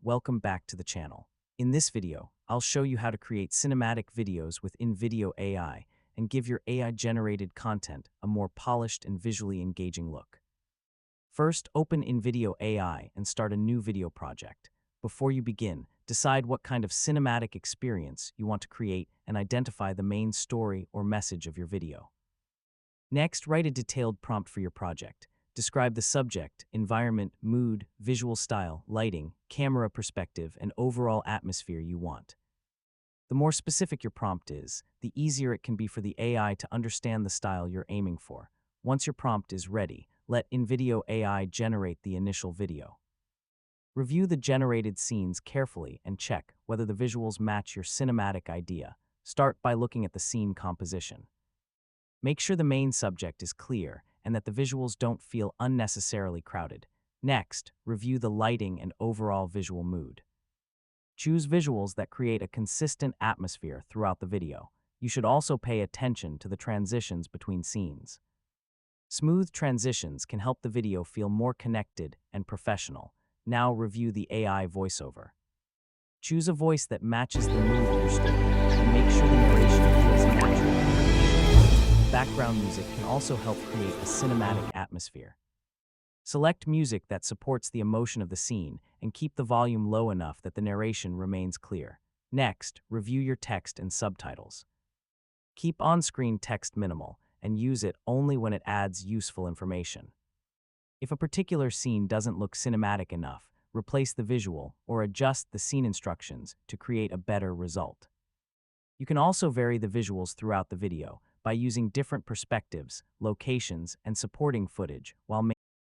Welcome back to the channel. In this video, I'll show you how to create cinematic videos with InVideo AI and give your AI-generated content a more polished and visually engaging look. First, open InVideo AI and start a new video project. Before you begin, decide what kind of cinematic experience you want to create and identify the main story or message of your video. Next, write a detailed prompt for your project. Describe the subject, environment, mood, visual style, lighting, camera perspective, and overall atmosphere you want. The more specific your prompt is, the easier it can be for the AI to understand the style you're aiming for. Once your prompt is ready, let InVideo AI generate the initial video. Review the generated scenes carefully and check whether the visuals match your cinematic idea. Start by looking at the scene composition. Make sure the main subject is clear and that the visuals don't feel unnecessarily crowded. Next, review the lighting and overall visual mood. Choose visuals that create a consistent atmosphere throughout the video. You should also pay attention to the transitions between scenes. Smooth transitions can help the video feel more connected and professional. Now review the AI voiceover. Choose a voice that matches the mood of your story and make sure the narration feels natural. Background music can also help create a cinematic atmosphere. Select music that supports the emotion of the scene and keep the volume low enough that the narration remains clear. Next, review your text and subtitles. Keep on-screen text minimal and use it only when it adds useful information. If a particular scene doesn't look cinematic enough, replace the visual or adjust the scene instructions to create a better result. You can also vary the visuals throughout the video by using different perspectives, locations, and supporting footage while